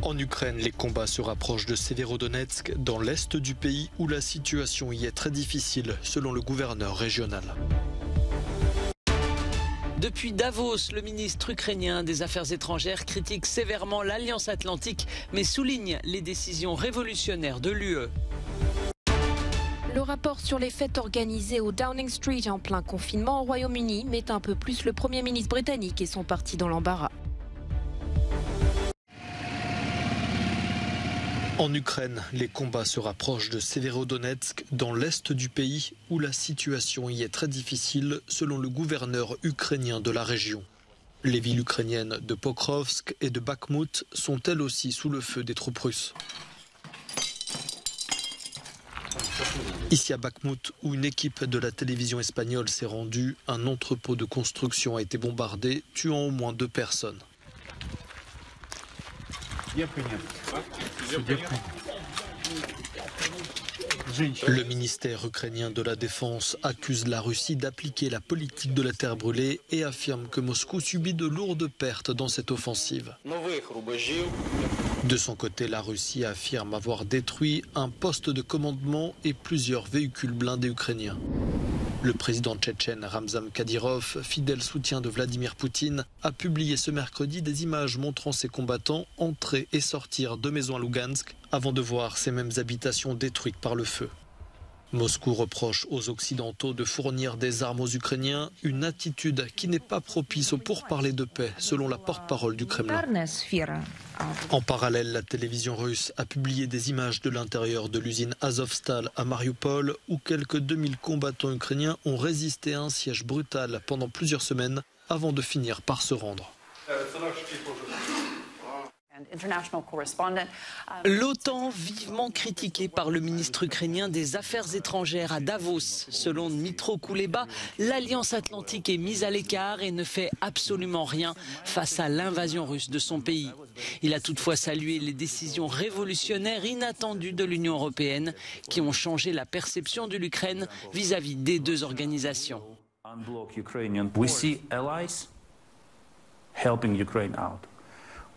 En Ukraine, les combats se rapprochent de Severodonetsk, dans l'est du pays où la situation y est très difficile, selon le gouverneur régional. Depuis Davos, le ministre ukrainien des Affaires étrangères critique sévèrement l'Alliance Atlantique, mais souligne les décisions révolutionnaires de l'UE. Le rapport sur les fêtes organisées au Downing Street en plein confinement au Royaume-Uni met un peu plus le Premier ministre britannique et son parti dans l'embarras. En Ukraine, les combats se rapprochent de Severodonetsk, dans l'est du pays où la situation y est très difficile, selon le gouverneur ukrainien de la région. Les villes ukrainiennes de Pokrovsk et de Bakhmut sont elles aussi sous le feu des troupes russes. Ici à Bakhmut, où une équipe de la télévision espagnole s'est rendue, un entrepôt de construction a été bombardé, tuant au moins 2 personnes. Le ministère ukrainien de la Défense accuse la Russie d'appliquer la politique de la terre brûlée et affirme que Moscou subit de lourdes pertes dans cette offensive. De son côté, la Russie affirme avoir détruit un poste de commandement et plusieurs véhicules blindés ukrainiens. Le président tchétchène Ramzan Kadyrov, fidèle soutien de Vladimir Poutine, a publié ce mercredi des images montrant ses combattants entrer et sortir de maisons à Lugansk avant de voir ces mêmes habitations détruites par le feu. Moscou reproche aux Occidentaux de fournir des armes aux Ukrainiens, une attitude qui n'est pas propice aux pourparlers de paix, selon la porte-parole du Kremlin. En parallèle, la télévision russe a publié des images de l'intérieur de l'usine Azovstal à Mariupol, où quelques 2000 combattants ukrainiens ont résisté à un siège brutal pendant plusieurs semaines avant de finir par se rendre. L'OTAN vivement critiquée par le ministre ukrainien des Affaires étrangères à Davos. Selon Dmytro Kuleba, l'Alliance Atlantique est mise à l'écart et ne fait absolument rien face à l'invasion russe de son pays. Il a toutefois salué les décisions révolutionnaires inattendues de l'Union européenne qui ont changé la perception de l'Ukraine vis-à-vis des 2 organisations.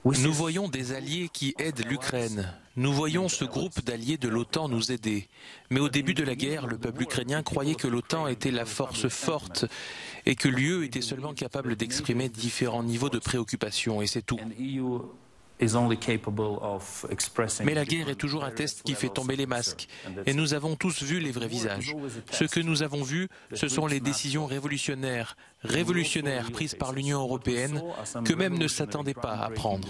Nous voyons des alliés qui aident l'Ukraine. Nous voyons ce groupe d'alliés de l'OTAN nous aider. Mais au début de la guerre, le peuple ukrainien croyait que l'OTAN était la force forte et que l'UE était seulement capable d'exprimer différents niveaux de préoccupation, et c'est tout. Mais la guerre est toujours un test qui fait tomber les masques, et nous avons tous vu les vrais visages. Ce que nous avons vu, ce sont les décisions révolutionnaires prises par l'Union européenne, qu'eux-mêmes ne s'attendaient pas à prendre.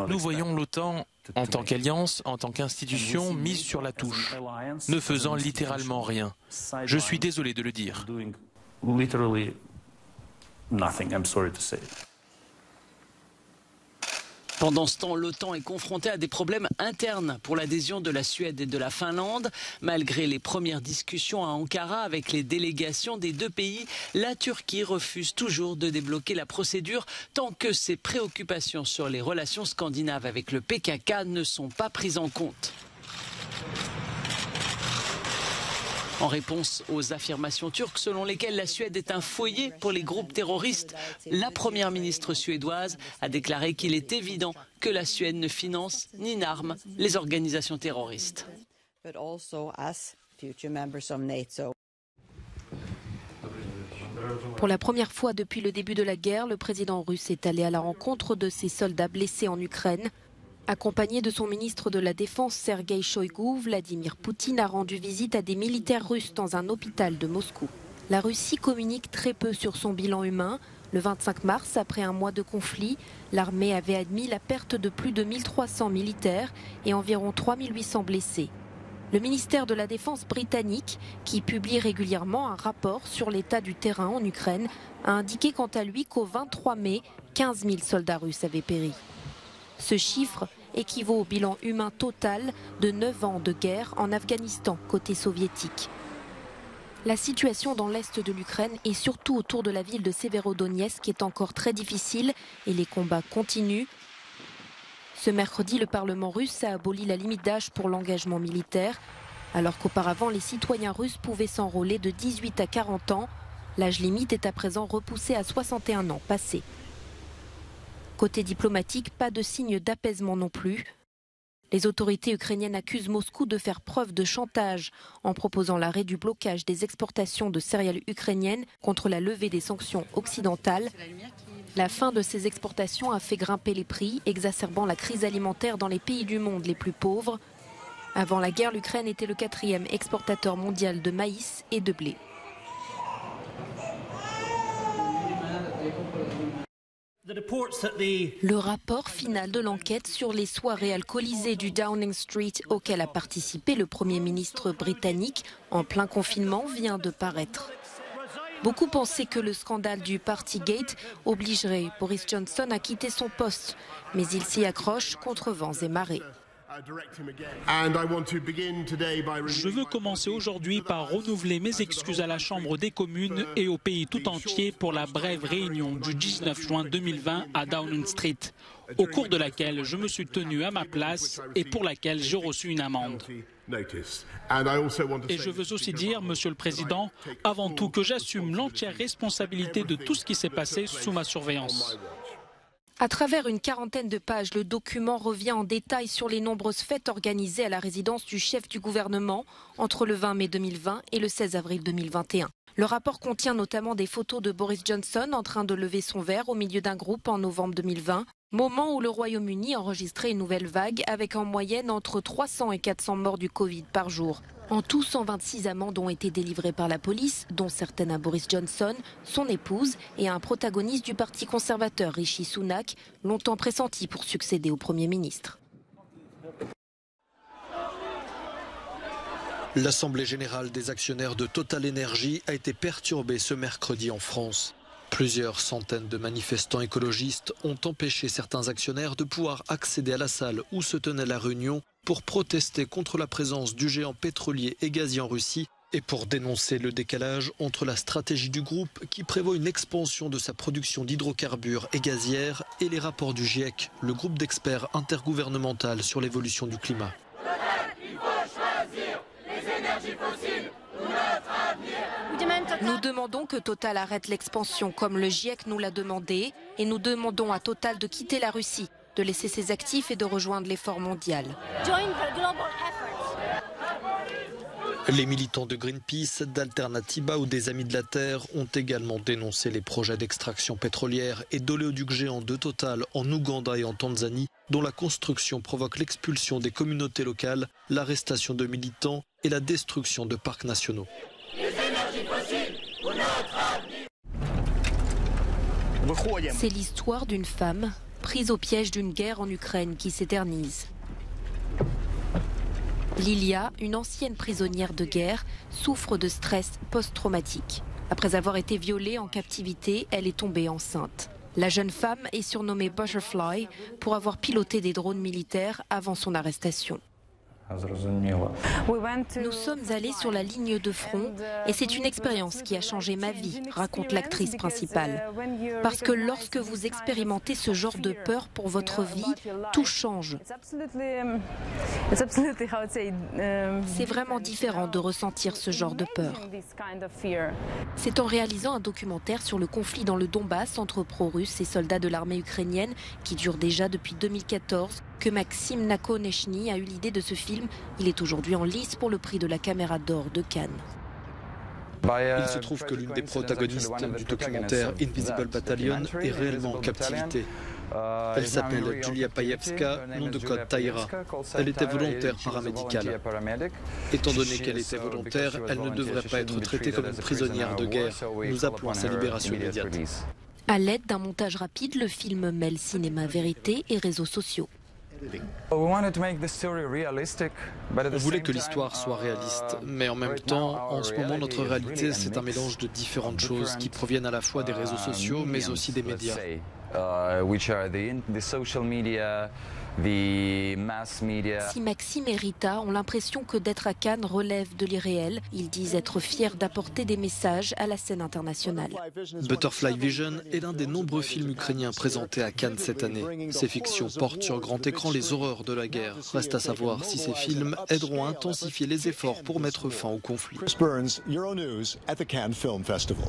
Nous voyons l'OTAN en tant qu'alliance, en tant qu'institution, mise sur la touche, ne faisant littéralement rien. Je suis désolé de le dire. Pendant ce temps, l'OTAN est confrontée à des problèmes internes pour l'adhésion de la Suède et de la Finlande. Malgré les premières discussions à Ankara avec les délégations des 2 pays, la Turquie refuse toujours de débloquer la procédure tant que ses préoccupations sur les relations scandinaves avec le PKK ne sont pas prises en compte. En réponse aux affirmations turques selon lesquelles la Suède est un foyer pour les groupes terroristes, la première ministre suédoise a déclaré qu'il est évident que la Suède ne finance ni n'arme les organisations terroristes. Pour la première fois depuis le début de la guerre, le président russe est allé à la rencontre de ses soldats blessés en Ukraine. Accompagné de son ministre de la Défense Sergueï Shoïgou, Vladimir Poutine a rendu visite à des militaires russes dans un hôpital de Moscou. La Russie communique très peu sur son bilan humain. Le 25 mars, après un mois de conflit, l'armée avait admis la perte de plus de 1300 militaires et environ 3800 blessés. Le ministère de la Défense britannique, qui publie régulièrement un rapport sur l'état du terrain en Ukraine, a indiqué quant à lui qu'au 23 mai, 15 000 soldats russes avaient péri. Ce chiffre équivaut au bilan humain total de 9 ans de guerre en Afghanistan, côté soviétique. La situation dans l'est de l'Ukraine et surtout autour de la ville de Severodonetsk est encore très difficile et les combats continuent. Ce mercredi, le Parlement russe a aboli la limite d'âge pour l'engagement militaire. Alors qu'auparavant, les citoyens russes pouvaient s'enrôler de 18 à 40 ans. L'âge limite est à présent repoussé à 61 ans passés. Côté diplomatique, pas de signe d'apaisement non plus. Les autorités ukrainiennes accusent Moscou de faire preuve de chantage en proposant l'arrêt du blocage des exportations de céréales ukrainiennes contre la levée des sanctions occidentales. La fin de ces exportations a fait grimper les prix, exacerbant la crise alimentaire dans les pays du monde les plus pauvres. Avant la guerre, l'Ukraine était le 4e exportateur mondial de maïs et de blé. Le rapport final de l'enquête sur les soirées alcoolisées du Downing Street auquel a participé le Premier ministre britannique en plein confinement vient de paraître. Beaucoup pensaient que le scandale du Partygate obligerait Boris Johnson à quitter son poste, mais il s'y accroche contre vents et marées. Je veux commencer aujourd'hui par renouveler mes excuses à la Chambre des communes et au pays tout entier pour la brève réunion du 19 juin 2020 à Downing Street, au cours de laquelle je me suis tenu à ma place et pour laquelle j'ai reçu une amende. Et je veux aussi dire, Monsieur le Président, avant tout que j'assume l'entière responsabilité de tout ce qui s'est passé sous ma surveillance. À travers une quarantaine de pages, le document revient en détail sur les nombreuses fêtes organisées à la résidence du chef du gouvernement entre le 20 mai 2020 et le 16 avril 2021. Le rapport contient notamment des photos de Boris Johnson en train de lever son verre au milieu d'un groupe en novembre 2020, moment où le Royaume-Uni enregistrait une nouvelle vague avec en moyenne entre 300 et 400 morts du Covid par jour. En tout, 126 amendes ont été délivrées par la police, dont certaines à Boris Johnson, son épouse et un protagoniste du parti conservateur, Rishi Sunak, longtemps pressenti pour succéder au Premier ministre. L'Assemblée générale des actionnaires de Total Energy a été perturbée ce mercredi en France. Plusieurs centaines de manifestants écologistes ont empêché certains actionnaires de pouvoir accéder à la salle où se tenait la réunion pour protester contre la présence du géant pétrolier et gazier en Russie et pour dénoncer le décalage entre la stratégie du groupe qui prévoit une expansion de sa production d'hydrocarbures et gazières et les rapports du GIEC, le groupe d'experts intergouvernemental sur l'évolution du climat. Il faut choisir les énergies fossiles ou notre avenir. Nous demandons que Total arrête l'expansion comme le GIEC nous l'a demandé et nous demandons à Total de quitter la Russie, de laisser ses actifs et de rejoindre l'effort mondial. Les militants de Greenpeace, d'Alternativa ou des Amis de la Terre ont également dénoncé les projets d'extraction pétrolière et d'oléoduc géant de Total en Ouganda et en Tanzanie, dont la construction provoque l'expulsion des communautés locales, l'arrestation de militants et la destruction de parcs nationaux. C'est l'histoire d'une femme prise au piège d'une guerre en Ukraine qui s'éternise. Lilia, une ancienne prisonnière de guerre, souffre de stress post-traumatique. Après avoir été violée en captivité, elle est tombée enceinte. La jeune femme est surnommée Butterfly pour avoir piloté des drones militaires avant son arrestation. Nous sommes allés sur la ligne de front et c'est une expérience qui a changé ma vie, raconte l'actrice principale. Parce que lorsque vous expérimentez ce genre de peur pour votre vie, tout change. C'est vraiment différent de ressentir ce genre de peur. C'est en réalisant un documentaire sur le conflit dans le Donbass entre pro-russes et soldats de l'armée ukrainienne, qui dure déjà depuis 2014, que Maxime Nakonechny a eu l'idée de ce film. Il est aujourd'hui en lice pour le prix de la Caméra d'Or de Cannes. Il se trouve que l'une des protagonistes du documentaire Invisible Battalion est réellement en captivité. Elle s'appelle Julia Payevska, nom de code Taïra. Elle était volontaire paramédicale. Étant donné qu'elle était volontaire, elle ne devrait pas être traitée comme une prisonnière de guerre. Nous appelons à sa libération immédiate. À l'aide d'un montage rapide, le film mêle cinéma vérité et réseaux sociaux. On voulait que l'histoire soit réaliste, mais en même temps, en ce moment, notre réalité, c'est un mélange de différentes choses qui proviennent à la fois des réseaux sociaux, mais aussi des médias. Si Maxime et Rita ont l'impression que d'être à Cannes relève de l'irréel, ils disent être fiers d'apporter des messages à la scène internationale. Butterfly Vision est l'un des nombreux films ukrainiens présentés à Cannes cette année. Ces fictions portent sur grand écran les horreurs de la guerre. Reste à savoir si ces films aideront à intensifier les efforts pour mettre fin au conflit. Chris Burns, Euronews at the Cannes Film Festival.